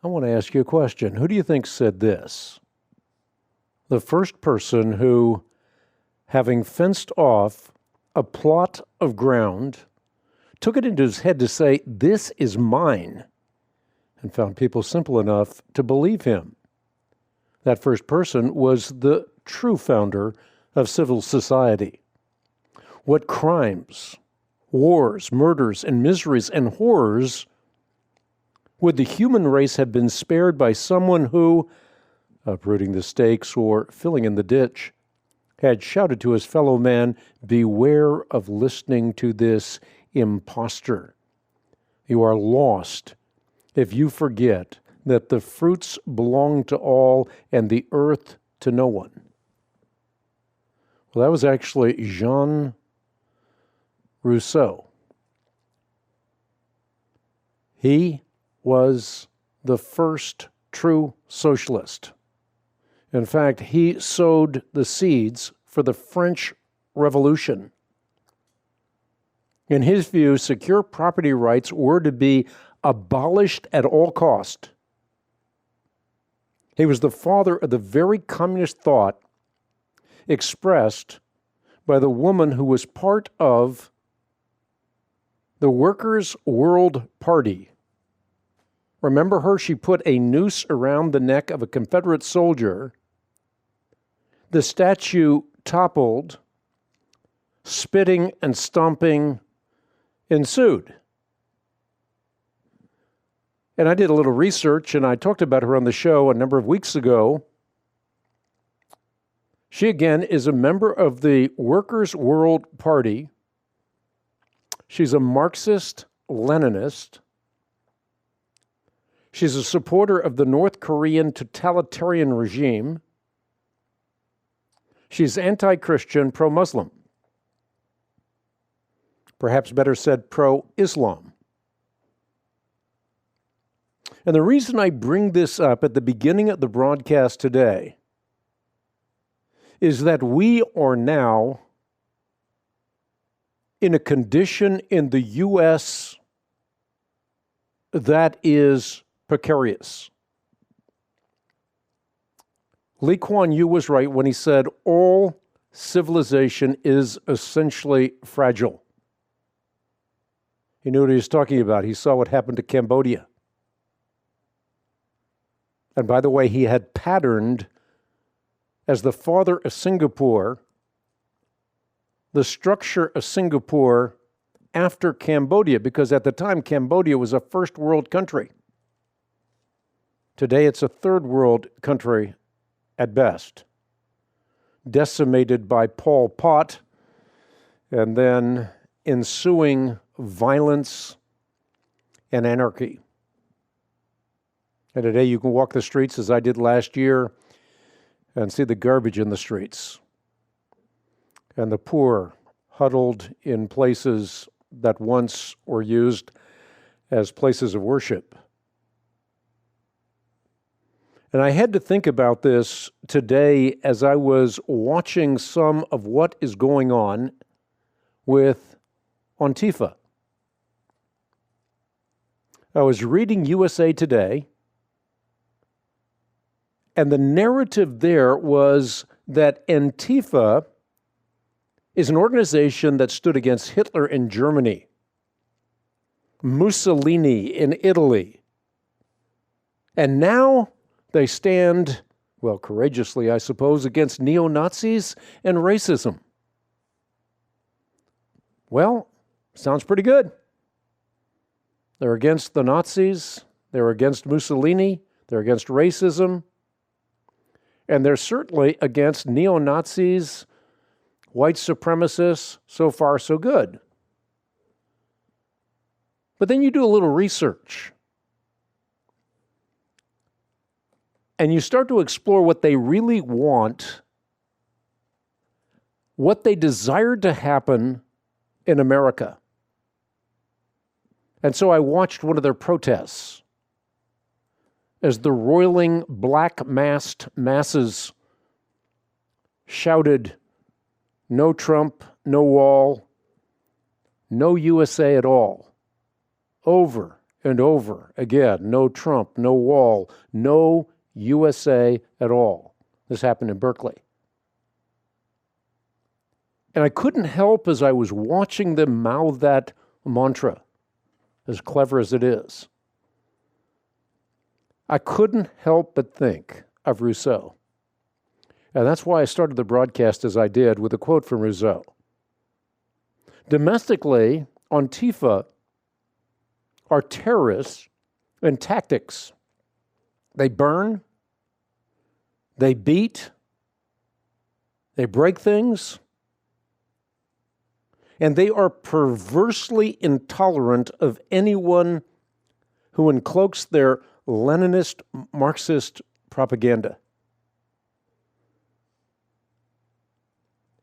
I want to ask you a question. Who do you think said this? The first person who, having fenced off a plot of ground, took it into his head to say, "This is mine," and found people simple enough to believe him. That first person was the true founder of civil society. What crimes, wars, murders, and miseries and horrors would the human race have been spared by someone who, uprooting the stakes or filling in the ditch, had shouted to his fellow man, "Beware of listening to this impostor. You are lost if you forget that the fruits belong to all and the earth to no one." Well, that was actually Jean Rousseau. He was the first true socialist. In fact, he sowed the seeds for the French Revolution. In his view, secure property rights were to be abolished at all cost. He was the father of the very communist thought expressed by the woman who was part of the Workers' World Party. Remember her? She put a noose around the neck of a Confederate soldier. The statue toppled. Spitting and stomping ensued. And I did a little research, and I talked about her on the show a number of weeks ago. She, again, is a member of the Workers' World Party. She's a Marxist-Leninist. She's a supporter of the North Korean totalitarian regime. She's anti-Christian, pro-Muslim. Perhaps better said, pro-Islam. And the reason I bring this up at the beginning of the broadcast today is that we are now in a condition in the U.S. that is precarious. Lee Kuan Yew was right when he said all civilization is essentially fragile. He knew what he was talking about. He saw what happened to Cambodia. And by the way, he had patterned, as the father of Singapore, the structure of Singapore after Cambodia, because at the time, Cambodia was a first world country. Today, it's a third world country at best, decimated by Pol Pot and then ensuing violence and anarchy. And today you can walk the streets as I did last year and see the garbage in the streets and the poor huddled in places that once were used as places of worship. And I had to think about this today as I was watching some of what is going on with Antifa. I was reading USA Today, and the narrative there was that Antifa is an organization that stood against Hitler in Germany, Mussolini in Italy, and now they stand, well, courageously, I suppose, against neo-Nazis and racism. Well, sounds pretty good. They're against the Nazis, they're against Mussolini, they're against racism, and they're certainly against neo-Nazis, white supremacists. So far, so good. But then you do a little research, and you start to explore what they really want, what they desire to happen in America. And so I watched one of their protests as the roiling black-masked masses shouted, "No Trump, no wall, no USA at all," over and over again. No Trump, no wall, no USA at all. This happened in Berkeley. And I couldn't help, as I was watching them mouth that mantra, as clever as it is, I couldn't help but think of Rousseau. And that's why I started the broadcast as I did, with a quote from Rousseau. Domestically, Antifa are terrorists and tactics. They burn, they beat, they break things, and they are perversely intolerant of anyone who encloaks their Leninist, Marxist propaganda.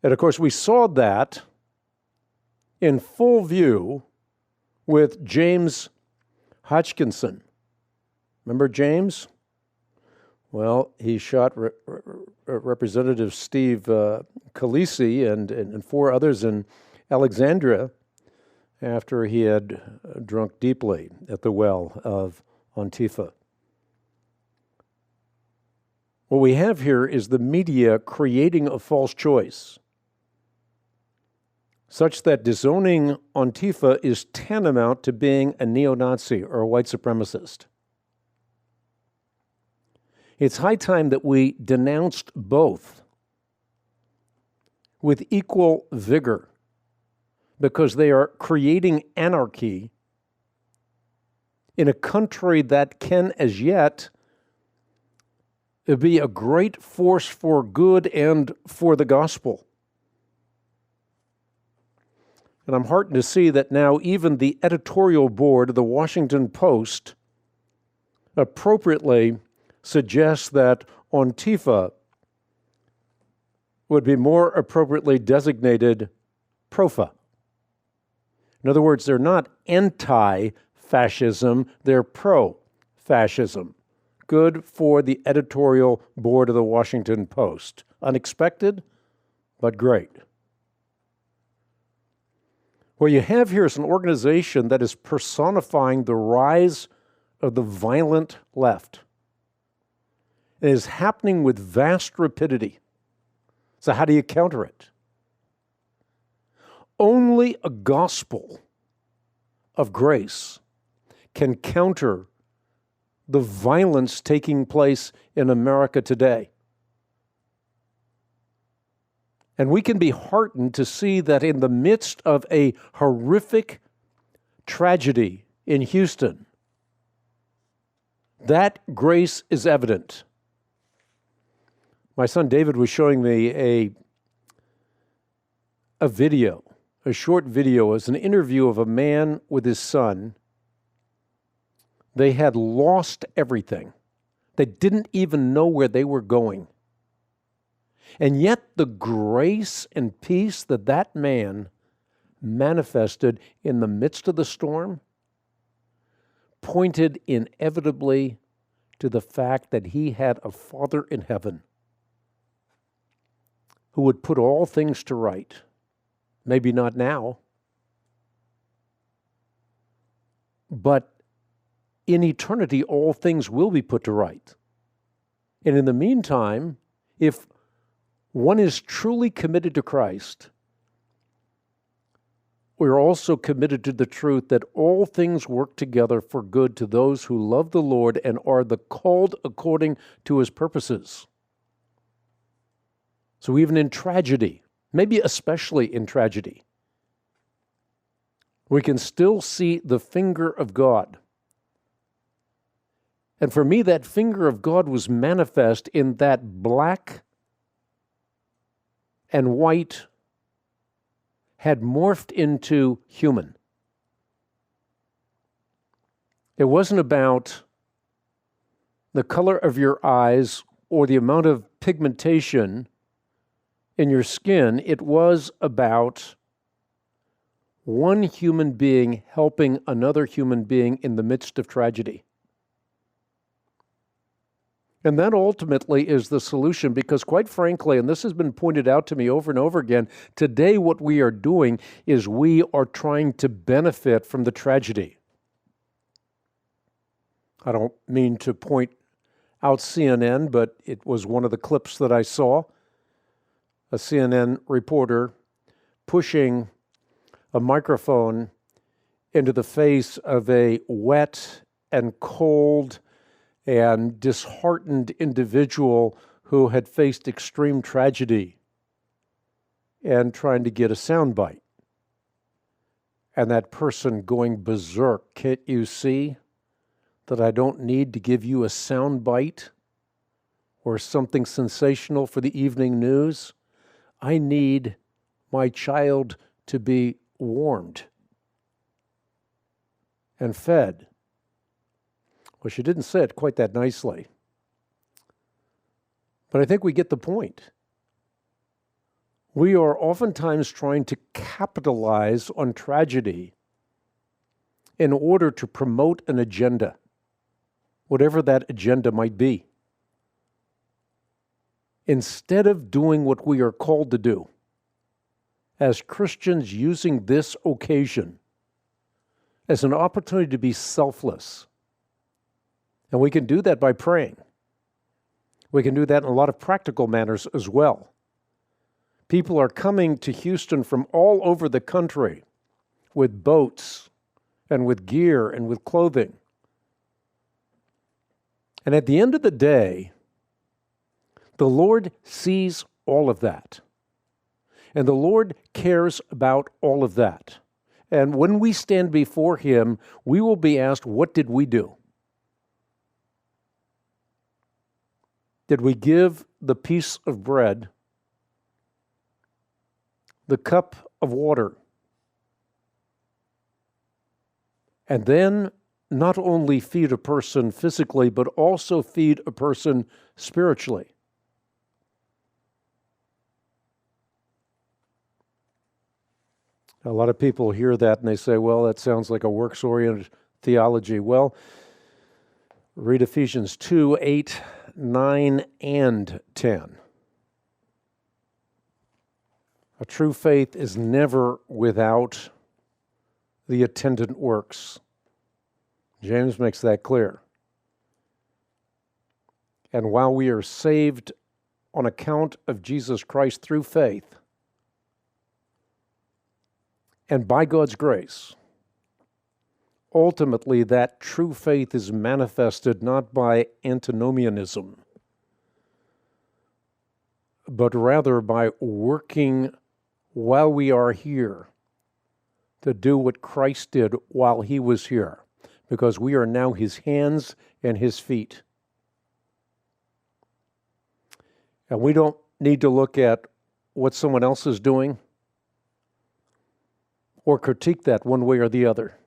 And of course, we saw that in full view with James Hodgkinson. Remember James? Well, he shot Representative Steve Khaleesi and four others in Alexandria after he had drunk deeply at the well of Antifa. What we have here is the media creating a false choice, such that disowning Antifa is tantamount to being a neo-Nazi or a white supremacist. It's high time that we denounced both with equal vigor, because they are creating anarchy in a country that can, as yet, be a great force for good and for the gospel. And I'm heartened to see that now even the editorial board of the Washington Post appropriately suggests that Antifa would be more appropriately designated PROFA. In other words, they're not anti-fascism, they're pro-fascism. Good for the editorial board of the Washington Post. Unexpected, but great. What you have here is an organization that is personifying the rise of the violent left. It is happening with vast rapidity. So how do you counter it? Only a gospel of grace can counter the violence taking place in America today. And we can be heartened to see that in the midst of a horrific tragedy in Houston, that grace is evident. My son David was showing me a video, a short video, as an interview of a man with his son. They had lost everything. They didn't even know where they were going. And yet the grace and peace that that man manifested in the midst of the storm pointed inevitably to the fact that he had a Father in heaven who would put all things to right. Maybe not now, but in eternity, all things will be put to right. And in the meantime, if one is truly committed to Christ, we're also committed to the truth that all things work together for good to those who love the Lord and are the called according to his purposes. So even in tragedy, maybe especially in tragedy, we can still see the finger of God. And for me, that finger of God was manifest in that black and white had morphed into human. It wasn't about the color of your eyes or the amount of pigmentation in your skin. It was about one human being helping another human being in the midst of tragedy. And that ultimately is the solution, because quite frankly, and this has been pointed out to me over and over again, today what we are doing is we are trying to benefit from the tragedy. I don't mean to point out CNN, but it was one of the clips that I saw. A CNN reporter pushing a microphone into the face of a wet and cold and disheartened individual who had faced extreme tragedy and trying to get a soundbite. And that person going berserk. Can't you see that I don't need to give you a soundbite or something sensational for the evening news? I need my child to be warmed and fed. Well, she didn't say it quite that nicely. But I think we get the point. We are oftentimes trying to capitalize on tragedy in order to promote an agenda, whatever that agenda might be, instead of doing what we are called to do as Christians, using this occasion as an opportunity to be selfless. And we can do that by praying. We can do that in a lot of practical manners as well. People are coming to Houston from all over the country with boats and with gear and with clothing. And at the end of the day, the Lord sees all of that. And the Lord cares about all of that. And when we stand before Him, we will be asked, what did we do? Did we give the piece of bread, the cup of water, and then not only feed a person physically, but also feed a person spiritually? A lot of people hear that and they say, well, that sounds like a works-oriented theology. Well, read Ephesians 2, 8, 9, and 10. A true faith is never without the attendant works. James makes that clear. And while we are saved on account of Jesus Christ through faith, and by God's grace, ultimately that true faith is manifested not by antinomianism, but rather by working while we are here to do what Christ did while He was here, because we are now His hands and His feet. And we don't need to look at what someone else is doing or critique that one way or the other.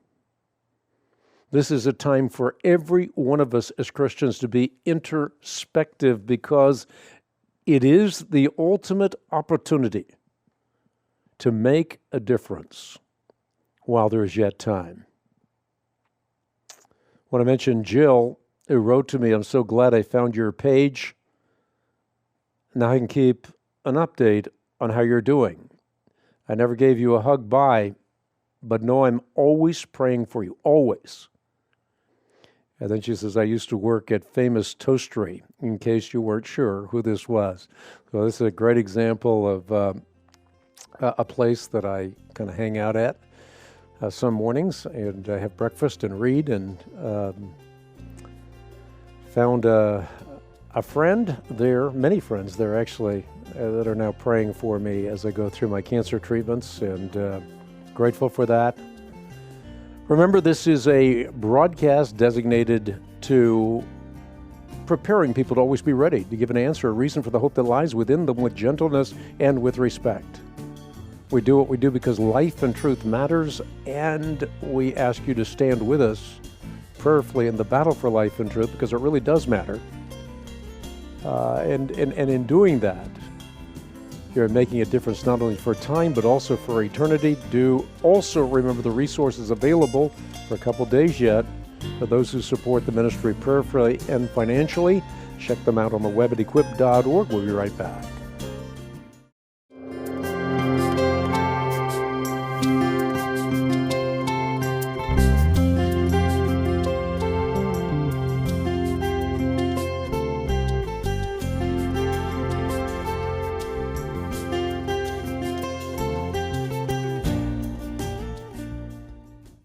This is a time for every one of us as Christians to be introspective, because it is the ultimate opportunity to make a difference while there is yet time. I want to mention Jill, who wrote to me, I'm so glad I found your page. Now I can keep an update on how you're doing. I never gave you a hug bye, but know I'm always praying for you, always. And then she says, I used to work at Famous Toastery, in case you weren't sure who this was. So this is a great example of a place that I kind of hang out at some mornings and have breakfast and read, and found a friend there, many friends there actually, that are now praying for me as I go through my cancer treatments, and grateful for that. Remember, this is a broadcast designated to preparing people to always be ready to give an answer, a reason for the hope that lies within them, with gentleness and with respect. We do what we do because life and truth matters, and we ask you to stand with us prayerfully in the battle for life and truth, because it really does matter. And in doing that, you're making a difference not only for time, but also for eternity. Do also remember the resources available for a couple days yet for those who support the ministry prayerfully and financially. Check them out on the web at equip.org. We'll be right back.